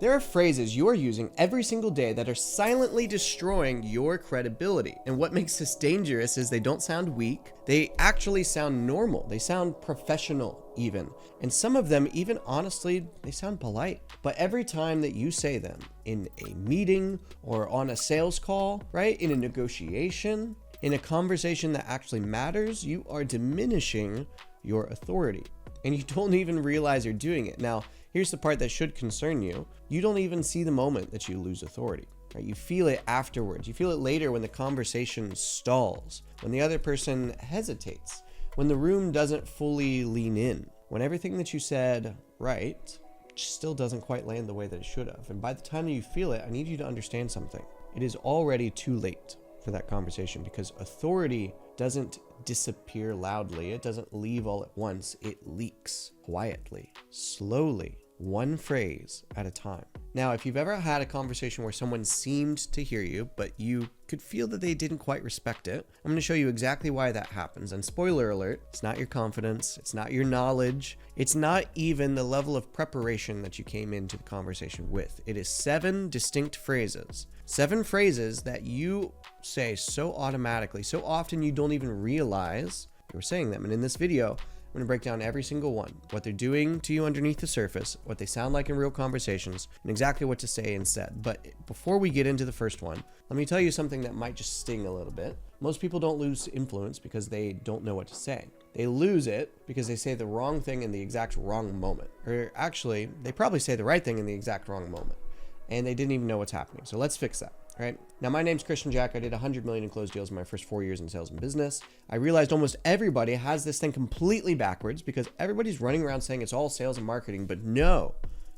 There are phrases you are using every single day that are silently destroying your credibility. And what makes this dangerous is they don't sound weak. They actually sound normal. They sound professional even. And some of them even honestly, they sound polite. But every time that you say them in a meeting or on a sales call, right? In a negotiation, in a conversation that actually matters, you are diminishing your authority. And you don't even realize you're doing it. Now, here's the part that should concern you. You don't even see the moment that you lose authority, right? You feel it afterwards. You feel it later when the conversation stalls, when the other person hesitates, when the room doesn't fully lean in, when everything that you said right still doesn't quite land the way that it should have. And by the time that you feel it, I need you to understand something. It is already too late for that conversation, because authority doesn't disappear loudly. It doesn't leave all at once. It leaks quietly, slowly, one phrase at a time. Now, if you've ever had a conversation where someone seemed to hear you, but you could feel that they didn't quite respect it, I'm going to show you exactly why that happens. And spoiler alert, it's not your confidence, it's not your knowledge, it's not even the level of preparation that you came into the conversation with. It is 7 distinct phrases. 7 phrases that you say so automatically, so often you don't even realize you're saying them. And in this video, I'm going to break down every single one, what they're doing to you underneath the surface, what they sound like in real conversations, and exactly what to say instead. But before we get into the first one, let me tell you something that might just sting a little bit. Most people don't lose influence because they don't know what to say. They lose it because they say the wrong thing in the exact wrong moment. Or actually, they probably say the right thing in the exact wrong moment, and they didn't even know what's happening. So let's fix that. Right? Now, my name's Christian Jack. I did 100 million in closed deals in my first 4 years in sales and business. I realized almost everybody has this thing completely backwards because everybody's running around saying it's all sales and marketing, but no,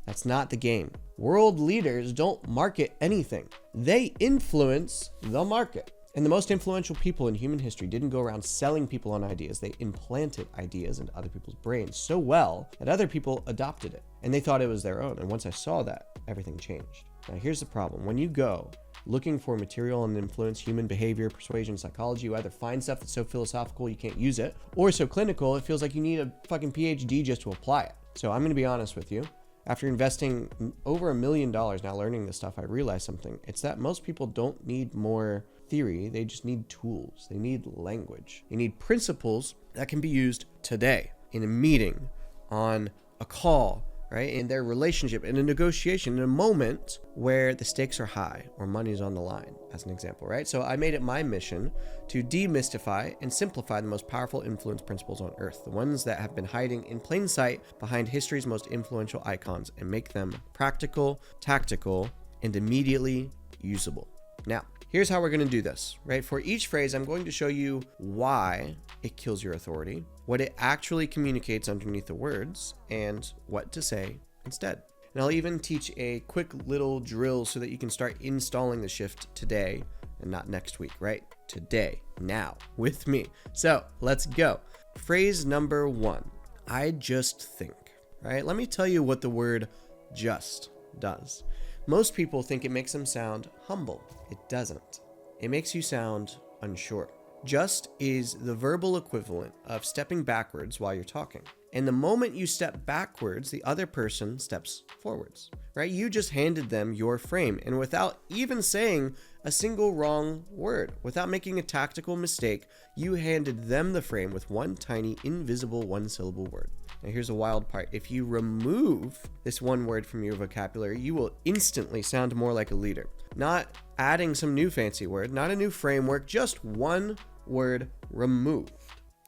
that's not the game. World leaders don't market anything. They influence the market. And the most influential people in human history didn't go around selling people on ideas. They implanted ideas into other people's brains so well that other people adopted it and they thought it was their own. And once I saw that, everything changed. Now, here's the problem. When you go looking for material and influence, human behavior, persuasion, psychology, you either find stuff that's so philosophical you can't use it, or so clinical it feels like you need a fucking PhD just to apply it. So I'm going to be honest with you. After investing over $1 million now learning this stuff, I realized something. It's that most people don't need more theory. They just need tools. They need language. They need principles that can be used today in a meeting, on a call, right? In their relationship, in a negotiation, in a moment where the stakes are high or money's on the line, as an example, right? So I made it my mission to demystify and simplify the most powerful influence principles on earth, the ones that have been hiding in plain sight behind history's most influential icons, and make them practical, tactical, and immediately usable. Now, here's how we're going to do this, right? For each phrase, I'm going to show you why it kills your authority, what it actually communicates underneath the words, and what to say instead. And I'll even teach a quick little drill so that you can start installing the shift today and not next week, right? Today, now, with me. So let's go. Phrase number 1, I just think, right? Let me tell you what the word just does. Most people think it makes them sound humble. It doesn't. It makes you sound unsure. Just is the verbal equivalent of stepping backwards while you're talking. And the moment you step backwards, the other person steps forwards, right? You just handed them your frame, and without even saying a single wrong word, without making a tactical mistake, you handed them the frame with one tiny, invisible, one-syllable word. Now, here's a wild part. If you remove this one word from your vocabulary, you will instantly sound more like a leader. Not adding some new fancy word, not a new framework, just one word removed.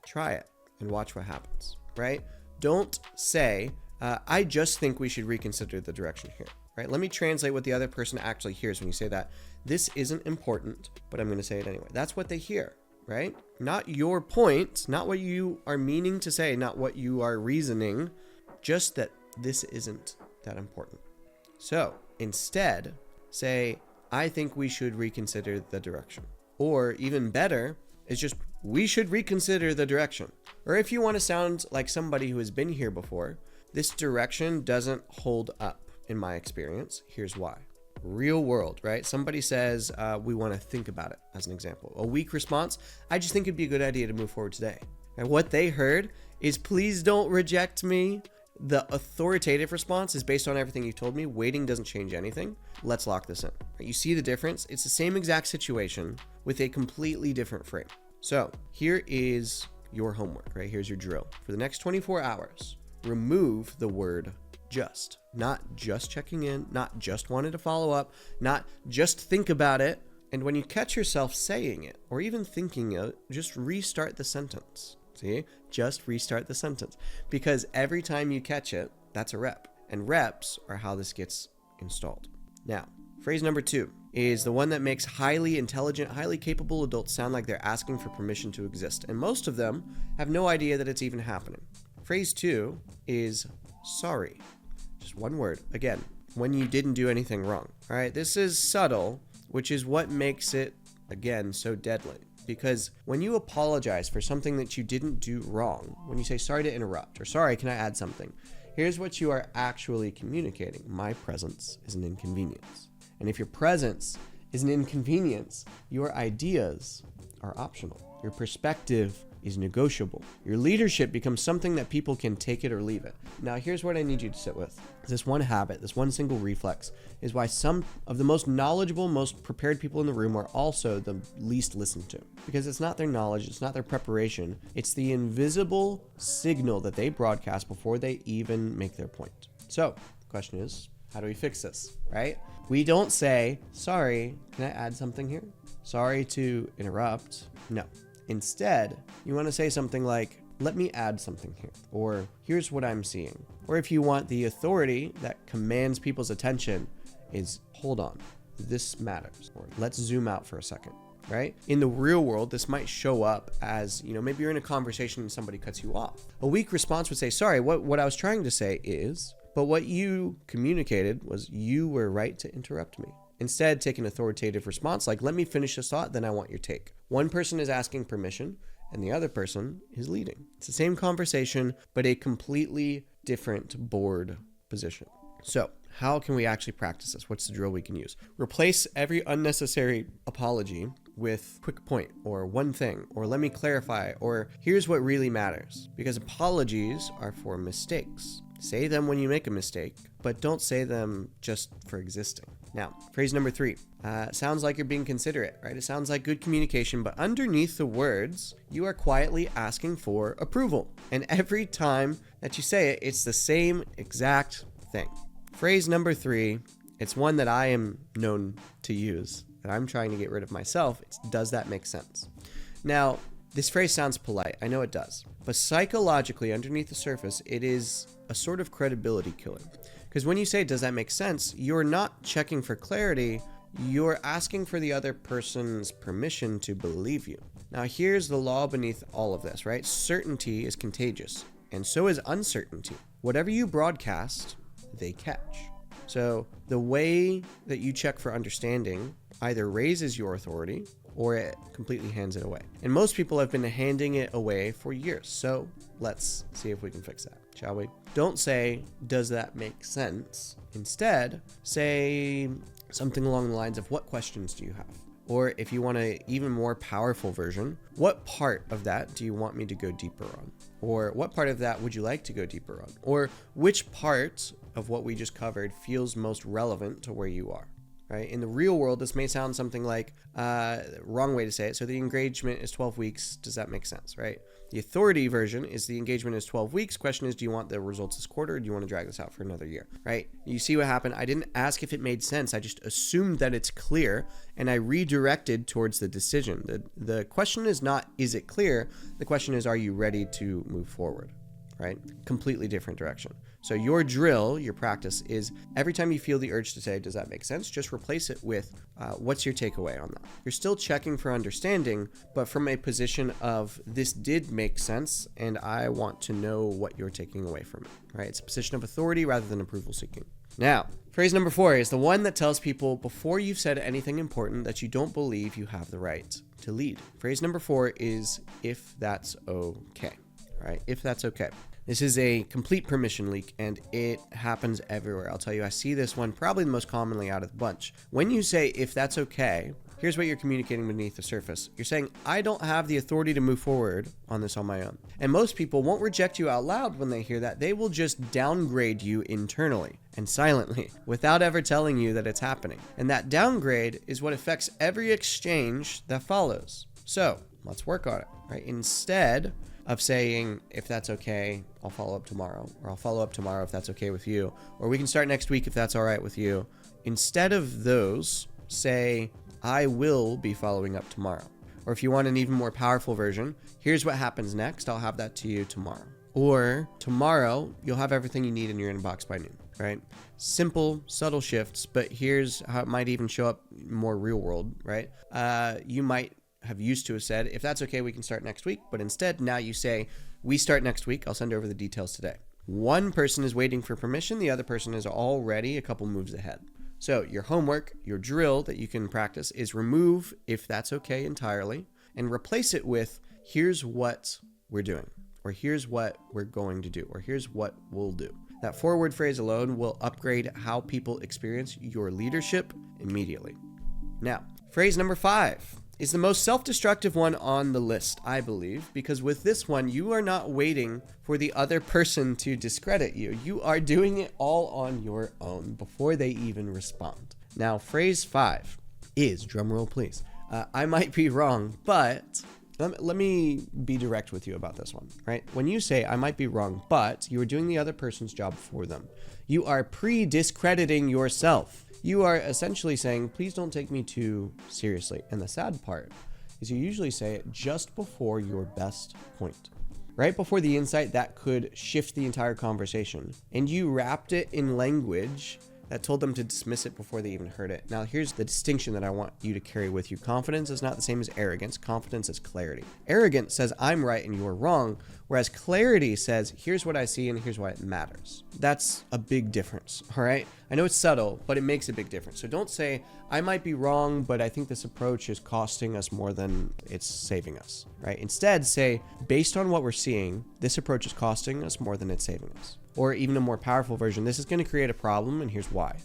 Try it and watch what happens, right? Don't say, I just think we should reconsider the direction here, right? Let me translate what the other person actually hears when you say that. This isn't important, but I'm going to say it anyway. That's what they hear, right? Not your point, not what you are meaning to say, not what you are reasoning, just that this isn't that important. So instead, say, I think we should reconsider the direction. Or even better, it's just, we should reconsider the direction. Or if you want to sound like somebody who has been here before, this direction doesn't hold up in my experience. Here's why. Real world, right? Somebody says, we want to think about it, as an example. A weak response, I just think it'd be a good idea to move forward today. And what they heard is, please don't reject me. The authoritative response is based on everything you've told me. Waiting doesn't change anything. Let's lock this in. You see the difference? It's the same exact situation with a completely different frame. So here is your homework, right? Here's your drill. For the next 24 hours, remove the word just. Not just checking in, not just wanted to follow up, not just think about it. And when you catch yourself saying it or even thinking it, just restart the sentence. See, just restart the sentence, because every time you catch it, that's a rep, and reps are how this gets installed. Now, phrase number 2 is the one that makes highly intelligent, highly capable adults sound like they're asking for permission to exist, and most of them have no idea that it's even happening. Phrase 2 is sorry. Just one word. Again, when you didn't do anything wrong. All right, this is subtle, which is what makes it, again, so deadly. Because when you apologize for something that you didn't do wrong, when you say sorry to interrupt or sorry, can I add something? Here's what you are actually communicating. My presence is an inconvenience. And if your presence is an inconvenience, your ideas are optional. Your perspective is negotiable. Your leadership becomes something that people can take it or leave it. Now, here's what I need you to sit with. This one habit, this one single reflex, is why some of the most knowledgeable, most prepared people in the room are also the least listened to. Because it's not their knowledge, it's not their preparation, it's the invisible signal that they broadcast before they even make their point. So, the question is, how do we fix this, right? We don't say, sorry, can I add something here? Sorry to interrupt. No. Instead, you want to say something like, let me add something here, or here's what I'm seeing. Or if you want the authority that commands people's attention is, hold on, this matters, or let's zoom out for a second, right? In the real world, this might show up as, maybe you're in a conversation and somebody cuts you off. A weak response would say, sorry, what I was trying to say is, but what you communicated was you were right to interrupt me. Instead, take an authoritative response like, let me finish this thought, then I want your take. One person is asking permission, and the other person is leading. It's the same conversation, but a completely different board position. So, how can we actually practice this? What's the drill we can use? Replace every unnecessary apology with quick point, or one thing, or let me clarify, or here's what really matters. Because apologies are for mistakes. Say them when you make a mistake, but don't say them just for existing. Now, phrase number 3, sounds like you're being considerate, right? It sounds like good communication, but underneath the words, you are quietly asking for approval. And every time that you say it, it's the same exact thing. Phrase number 3, it's one that I am known to use, that I'm trying to get rid of myself. It's, does that make sense? Now, this phrase sounds polite. I know it does. But psychologically, underneath the surface, it is a sort of credibility killer. Because when you say, does that make sense? You're not checking for clarity. You're asking for the other person's permission to believe you. Now, here's the law beneath all of this, right? Certainty is contagious, and so is uncertainty. Whatever you broadcast, they catch. So the way that you check for understanding either raises your authority or it completely hands it away. And most people have been handing it away for years. So let's see if we can fix that, shall we? Don't say, does that make sense? Instead, say something along the lines of, what questions do you have? Or if you want an even more powerful version, what part of that do you want me to go deeper on? Or what part of that would you like to go deeper on? Or which part of what we just covered feels most relevant to where you are? Right? In the real world, this may sound something like, wrong way to say it. So the engagement is 12 weeks. Does that make sense? Right? The authority version is the engagement is 12 weeks. Question is, do you want the results this quarter? Or do you want to drag this out for another year? Right? You see what happened? I didn't ask if it made sense. I just assumed that it's clear and I redirected towards the decision. The question is not, is it clear? The question is, are you ready to move forward? Right? Completely different direction. So your drill, your practice is every time you feel the urge to say, does that make sense? Just replace it with, what's your takeaway on that? You're still checking for understanding, but from a position of this did make sense and I want to know what you're taking away from it, right? It's a position of authority rather than approval seeking. Now, phrase number 4 is the one that tells people before you've said anything important that you don't believe you have the right to lead. Phrase number 4 is if that's okay, right? If that's okay. This is a complete permission leak, and it happens everywhere. I'll tell you, I see this one probably the most commonly out of the bunch. When you say, if that's okay, here's what you're communicating beneath the surface. You're saying, I don't have the authority to move forward on this on my own. And most people won't reject you out loud when they hear that. They will just downgrade you internally and silently without ever telling you that it's happening. And that downgrade is what affects every exchange that follows. So let's work on it, right? Instead of saying, if that's okay, I'll follow up tomorrow, or I'll follow up tomorrow if that's okay with you, or we can start next week if that's all right with you. Instead of those, say, I will be following up tomorrow. Or if you want an even more powerful version, here's what happens next. I'll have that to you tomorrow. Or tomorrow, you'll have everything you need in your inbox by noon, right? Simple, subtle shifts, but here's how it might even show up more real world, right? You might have used to have said, if that's okay, we can start next week. But instead, now you say, we start next week. I'll send over the details today. One person is waiting for permission. The other person is already a couple moves ahead. So your homework, your drill that you can practice is remove, if that's okay, entirely, and replace it with, here's what we're doing, or here's what we're going to do, or here's what we'll do. That forward phrase alone will upgrade how people experience your leadership immediately. Now, phrase number 5 is the most self-destructive one on the list, I believe, because with this one, you are not waiting for the other person to discredit you. You are doing it all on your own before they even respond. Now, phrase 5 is, drumroll please, I might be wrong, but let me be direct with you about this one, right? When you say, I might be wrong, but you are doing the other person's job for them. You are pre-discrediting yourself. You are essentially saying, please don't take me too seriously. And the sad part is you usually say it just before your best point, right before the insight that could shift the entire conversation. And you wrapped it in language that told them to dismiss it before they even heard it. Now, here's the distinction that I want you to carry with you. Confidence is not the same as arrogance. Confidence is clarity. Arrogance says, I'm right and you're wrong, whereas clarity says, here's what I see and here's why it matters. That's a big difference, all right? I know it's subtle, but it makes a big difference. So don't say, I might be wrong, but I think this approach is costing us more than it's saving us, right? Instead, say, based on what we're seeing, this approach is costing us more than it's saving us. Or even a more powerful version, this is going to create a problem, and here's why.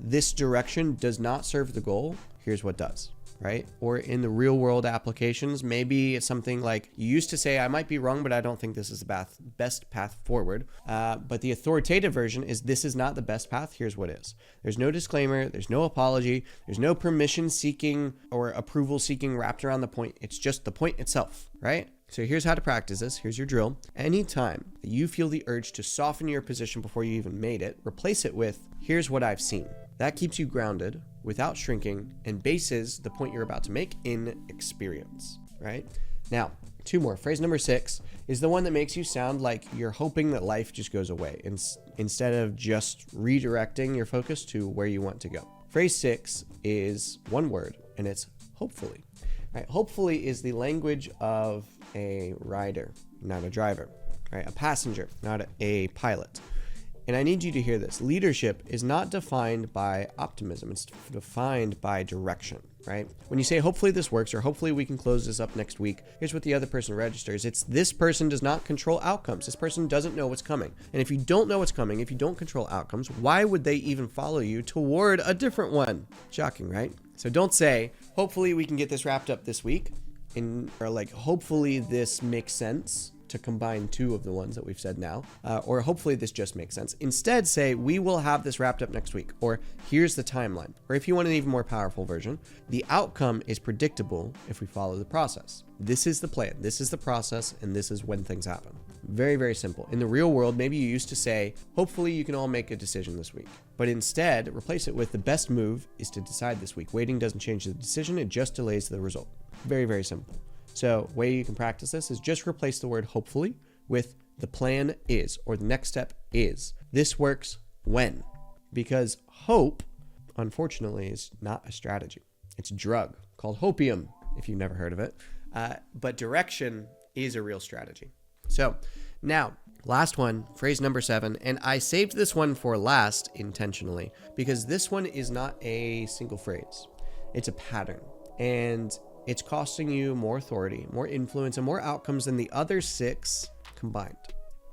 This direction does not serve the goal. Here's what does, right? Or in the real world applications, maybe it's something like, you used to say, I might be wrong, but I don't think this is the best path forward. But the authoritative version is, this is not the best path. Here's what is. There's no disclaimer. There's no apology. There's no permission seeking or approval seeking wrapped around the point. It's just the point itself, right? So here's how to practice this. Here's your drill. Anytime that you feel the urge to soften your position before you even made it, replace it with, here's what I've seen. That keeps you grounded without shrinking and bases the point you're about to make in experience, right? Now, 2 more. Phrase number 6 is the one that makes you sound like you're hoping that life just goes away instead of just redirecting your focus to where you want to go. Phrase 6 is one word, and it's hopefully. Right? Hopefully is the language of a rider, not a driver, right? A passenger, not a pilot. And I need you to hear this. Leadership is not defined by optimism. It's defined by direction, right? When you say, hopefully this works, or hopefully we can close this up next week, here's what the other person registers. It's, this person does not control outcomes. This person doesn't know what's coming. And if you don't know what's coming, if you don't control outcomes, why would they even follow you toward a different one? Shocking, right? So don't say, hopefully we can get this wrapped up this week, or like, hopefully this makes sense, to combine 2 of the ones that we've said now, or hopefully this just makes sense. Instead, say, we will have this wrapped up next week, or here's the timeline. Or if you want an even more powerful version, the outcome is predictable if we follow the process. This is the plan, this is the process, and this is when things happen. Very, very simple. In the real world, maybe you used to say, hopefully you can all make a decision this week. But instead, replace it with, the best move is to decide this week. Waiting doesn't change the decision, it just delays the result. Very, very simple. So way you can practice this is just replace the word hopefully with the plan is, or the next step is. This works when? Because hope, unfortunately, is not a strategy. It's a drug called hopium, if you've never heard of it. But direction is a real strategy. So now, last one, phrase number 7. And I saved this one for last intentionally because this one is not a single phrase. It's a pattern. And it's costing you more authority, more influence, and more outcomes than the other 6 combined.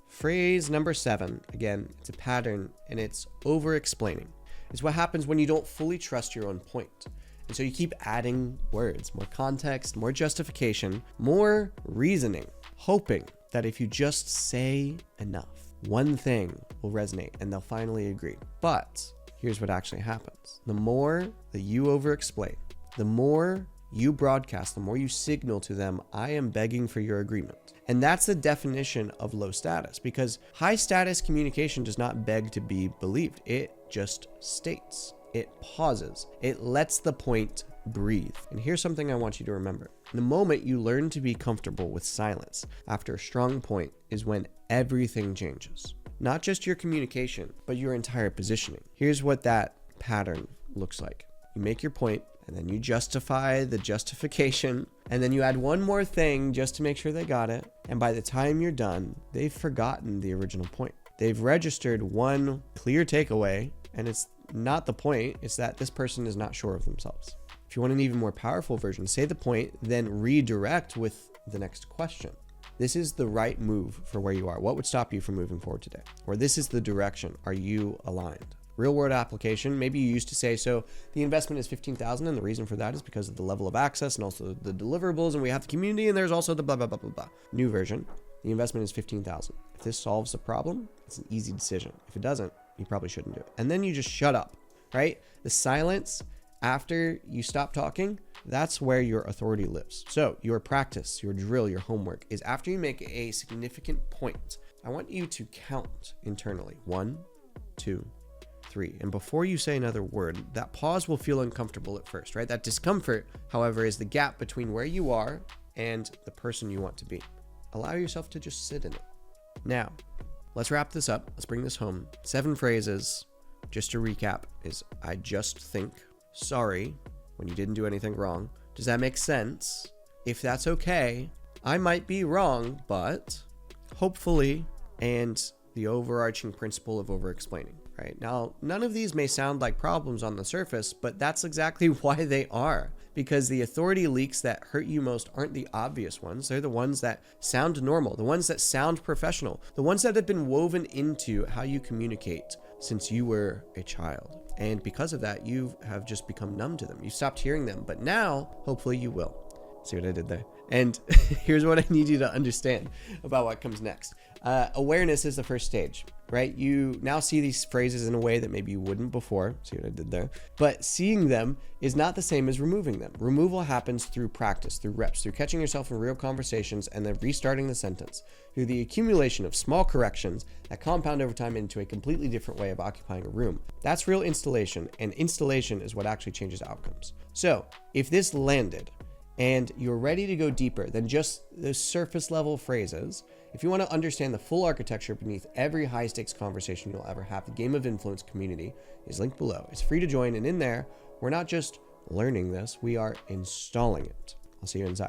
Phrase number 7, again, it's a pattern and it's over-explaining. It's what happens when you don't fully trust your own point. And so you keep adding words, more context, more justification, more reasoning, hoping that if you just say enough, one thing will resonate and they'll finally agree. But here's what actually happens. The more that you over-explain, the more you broadcast, the more you signal to them, I am begging for your agreement. And that's the definition of low status, because high status communication does not beg to be believed. It just states. It pauses. It lets the point breathe. And here's something I want you to remember. The moment you learn to be comfortable with silence after a strong point is when everything changes. Not just your communication, but your entire positioning. Here's what that pattern looks like. You make your point, and then you justify the justification, and then you add one more thing just to make sure they got it. And by the time you're done, they've forgotten the original point. They've registered one clear takeaway, and it's not the point, it's that this person is not sure of themselves. If you want an even more powerful version, say the point, then redirect with the next question. This is the right move for where you are. What would stop you from moving forward today? Or this is the direction. Are you aligned? Real world application, maybe you used to say, so the investment is $15,000, and the reason for that is because of the level of access and also the deliverables, and we have the community, and there's also the blah, blah, blah, blah, blah. New version, the investment is $15,000. If this solves the problem, it's an easy decision. If it doesn't, you probably shouldn't do it. And then you just shut up, right? The silence after you stop talking, that's where your authority lives. So your practice, your drill, your homework is after you make a significant point, I want you to count internally. 1, 2, 3. And before you say another word, that pause will feel uncomfortable at first, right? That discomfort, however, is the gap between where you are and the person you want to be. Allow yourself to just sit in it. Now, let's wrap this up. Let's bring this home. 7 phrases, just to recap, is I just think, sorry, when you didn't do anything wrong. Does that make sense? If that's okay, I might be wrong, but hopefully, and the overarching principle of over-explaining. Right? Now, none of these may sound like problems on the surface, but that's exactly why they are. Because the authority leaks that hurt you most aren't the obvious ones. They're the ones that sound normal, the ones that sound professional, the ones that have been woven into how you communicate since you were a child. And because of that, you have just become numb to them. You stopped hearing them, but now, hopefully you will. See what I did there? And here's what I need you to understand about what comes next. Awareness is the first stage, right? You now see these phrases in a way that maybe you wouldn't before. See what I did there? But seeing them is not the same as removing them. Removal happens through practice, through reps, through catching yourself in real conversations and then restarting the sentence, through the accumulation of small corrections that compound over time into a completely different way of occupying a room. That's real installation, and installation is what actually changes outcomes. So if this landed, and you're ready to go deeper than just the surface level phrases, if you want to understand the full architecture beneath every high stakes conversation you'll ever have, the Game of Influence community is linked below. It's free to join, and in there, we're not just learning this, we are installing it. I'll see you inside.